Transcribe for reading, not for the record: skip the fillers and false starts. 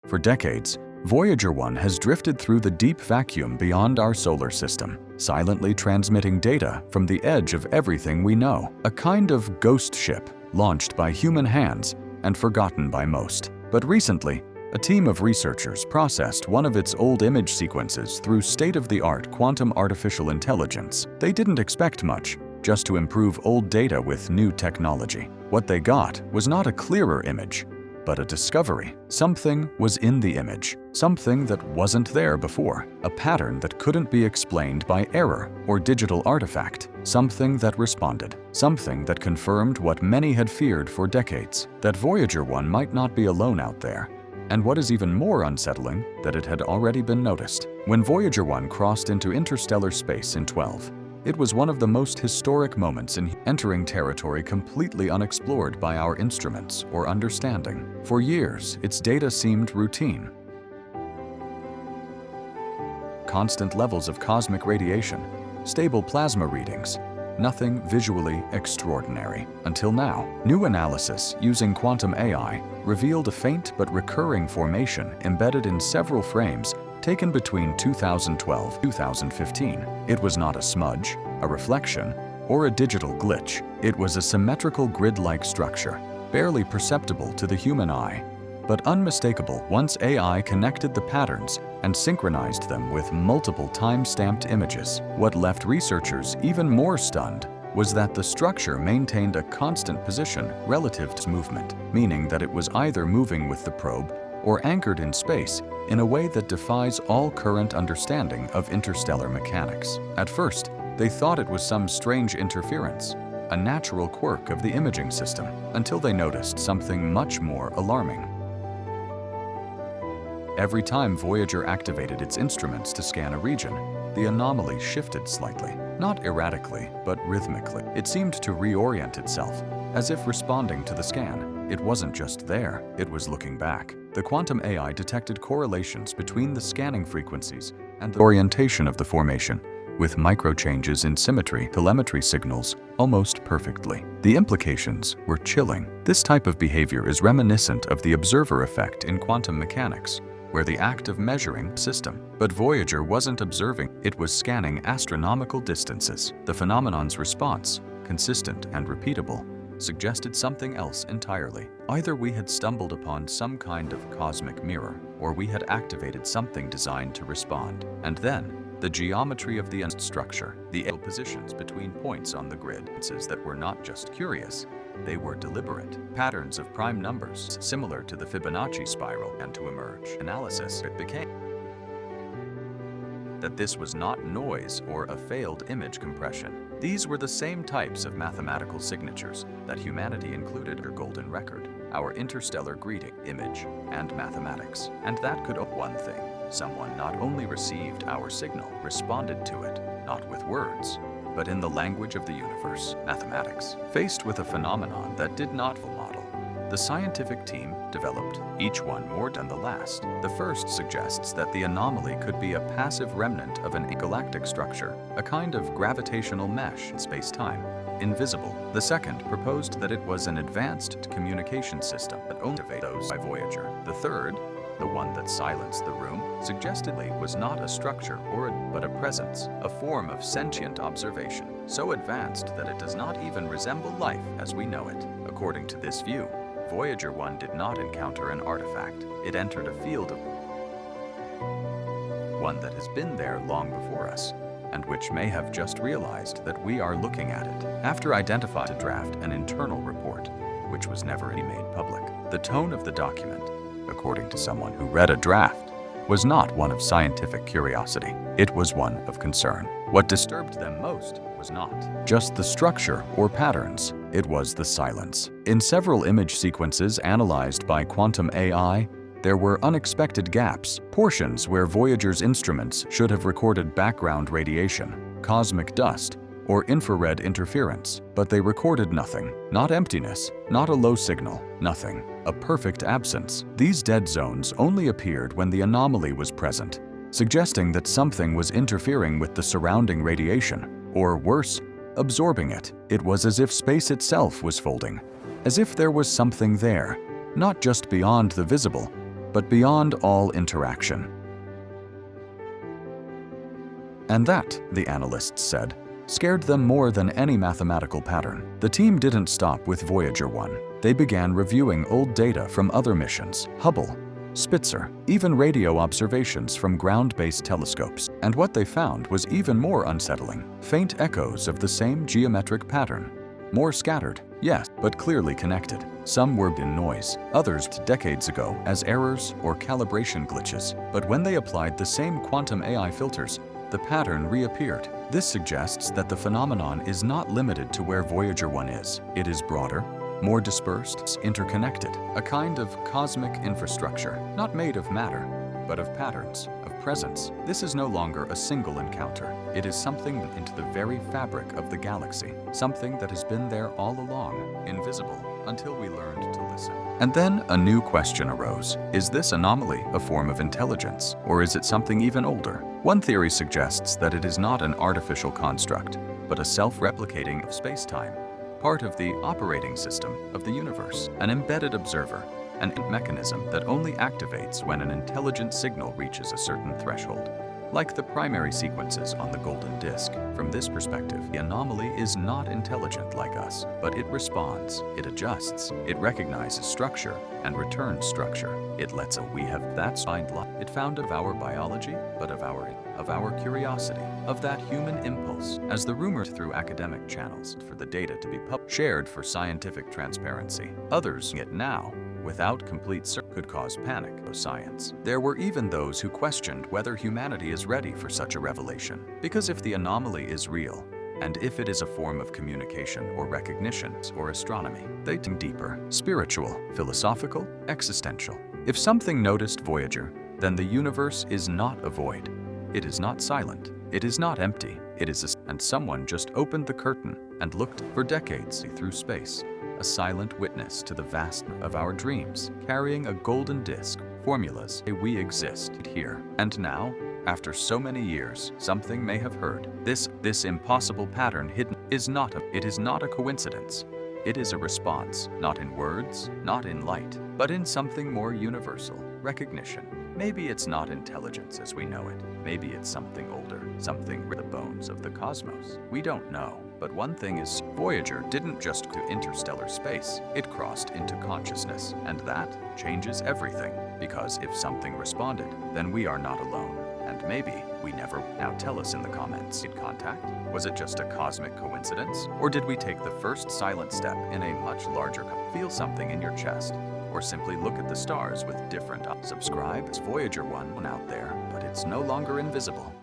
For decades, Voyager 1 has drifted through the deep vacuum beyond our solar system, silently transmitting data from the edge of everything we know. A kind of ghost ship launched by human hands and forgotten by most. But recently, a team of researchers processed one of its old image sequences through state-of-the-art quantum artificial intelligence. They didn't expect much, just to improve old data with new technology. What they got was not a clearer image, but a discovery. Something was in the image, something that wasn't there before, a pattern that couldn't be explained by error or digital artifact, something that responded, something that confirmed what many had feared for decades, that Voyager 1 might not be alone out there. And what is even more unsettling, that it had already been noticed. When Voyager 1 crossed into interstellar space in 12, it was one of the most historic moments in entering territory completely unexplored by our instruments or understanding. For years, its data seemed routine. Constant levels of cosmic radiation, stable plasma readings, nothing visually extraordinary. Until now, new analysis using quantum AI revealed a faint but recurring formation embedded in several frames taken between 2012 and 2015. It was not a smudge, a reflection, or a digital glitch. It was a symmetrical grid-like structure, barely perceptible to the human eye, but unmistakable once AI connected the patterns and synchronized them with multiple time-stamped images. What left researchers even more stunned was that the structure maintained a constant position relative to movement, meaning that it was either moving with the probe or anchored in space in a way that defies all current understanding of interstellar mechanics. At first, they thought it was some strange interference, a natural quirk of the imaging system, until they noticed something much more alarming. Every time Voyager activated its instruments to scan a region, the anomaly shifted slightly, not erratically, but rhythmically. It seemed to reorient itself, as if responding to the scan. It wasn't just there, it was looking back. The quantum AI detected correlations between the scanning frequencies and the orientation of the formation, with micro-changes in symmetry, telemetry signals almost perfectly. The implications were chilling. This type of behavior is reminiscent of the observer effect in quantum mechanics, where the act of measuring system. But Voyager wasn't observing, it was scanning astronomical distances. The phenomenon's response, consistent and repeatable, suggested something else entirely. Either we had stumbled upon some kind of cosmic mirror, or we had activated something designed to respond. And then, the geometry of the structure, the positions between points on the grid, that were not just curious, they were deliberate. Patterns of prime numbers, similar to the Fibonacci spiral, and to emerge. Analysis, it became that this was not noise or a failed image compression. These were the same types of mathematical signatures that humanity included her golden record, our interstellar greeting, image, and mathematics. And that could be one thing. Someone not only received our signal, responded to it, not with words, but in the language of the universe, mathematics. Faced with a phenomenon that did not model, the scientific team developed, each one more than the last. The first suggests that the anomaly could be a passive remnant of an galactic structure, a kind of gravitational mesh in space-time, invisible. The second proposed that it was an advanced communication system that only those by Voyager. The third, the one that silenced the room, suggestively was not a structure but a presence, a form of sentient observation, so advanced that it does not even resemble life as we know it. According to this view, Voyager 1 did not encounter an artifact. It entered a field of one that has been there long before us, and which may have just realized that we are looking at it. After identifying to draft an internal report, which was never made public, the tone of the document, according to someone who read a draft, was not one of scientific curiosity. It was one of concern. What disturbed them most was not just the structure or patterns, it was the silence. In several image sequences analyzed by quantum AI, there were unexpected gaps, portions where Voyager's instruments should have recorded background radiation, cosmic dust, or infrared interference, but they recorded nothing. Not emptiness, not a low signal, nothing. A perfect absence. These dead zones only appeared when the anomaly was present, suggesting that something was interfering with the surrounding radiation, or worse, absorbing it. It was as if space itself was folding, as if there was something there, not just beyond the visible, but beyond all interaction. And that, the analysts said, scared them more than any mathematical pattern. The team didn't stop with Voyager 1. They began reviewing old data from other missions, Hubble, Spitzer, even radio observations from ground-based telescopes. And what they found was even more unsettling. Faint echoes of the same geometric pattern. More scattered, yes, but clearly connected. Some were in noise, others decades ago as errors or calibration glitches. But when they applied the same quantum AI filters, the pattern reappeared. This suggests that the phenomenon is not limited to where Voyager 1 is. It is broader, more dispersed, interconnected, a kind of cosmic infrastructure, not made of matter, but of patterns, of presence. This is no longer a single encounter. It is something into the very fabric of the galaxy, something that has been there all along, invisible, until we learned to listen. And then a new question arose. Is this anomaly a form of intelligence, or is it something even older? One theory suggests that it is not an artificial construct, but a self-replicating of space-time, part of the operating system of the universe, an embedded observer, an mechanism that only activates when an intelligent signal reaches a certain threshold. Like the primary sequences on the golden disk. From this perspective, the anomaly is not intelligent like us, but it responds, it adjusts, it recognizes structure and returns structure. It lets a we have that's find life. It found of our biology, but of our curiosity, of that human impulse, as the rumor through academic channels for the data to be shared for scientific transparency. Others, yet now, without complete certainty, could cause panic of science. There were even those who questioned whether humanity is ready for such a revelation. Because if the anomaly is real, and if it is a form of communication or recognition or astronomy, they think deeper, spiritual, philosophical, existential. If something noticed Voyager, then the universe is not a void. It is not silent. It is not empty. It is and someone just opened the curtain and looked for decades through space. A silent witness to the vastness of our dreams, carrying a golden disc, formulas, we exist here. And now, after so many years, something may have heard. This impossible pattern hidden is not a coincidence. It is a response, not in words, not in light, but in something more universal, recognition. Maybe it's not intelligence as we know it. Maybe it's something older, something with the bones of the cosmos. We don't know. But one thing is, Voyager didn't just go to interstellar space. It crossed into consciousness, and that changes everything. Because if something responded, then we are not alone. And maybe we never. Now tell us in the comments. Did contact? Was it just a cosmic coincidence? Or did we take the first silent step in a much larger feel something in your chest? Or simply look at the stars with different Subscribe. It's Voyager 1 out there, but it's no longer invisible.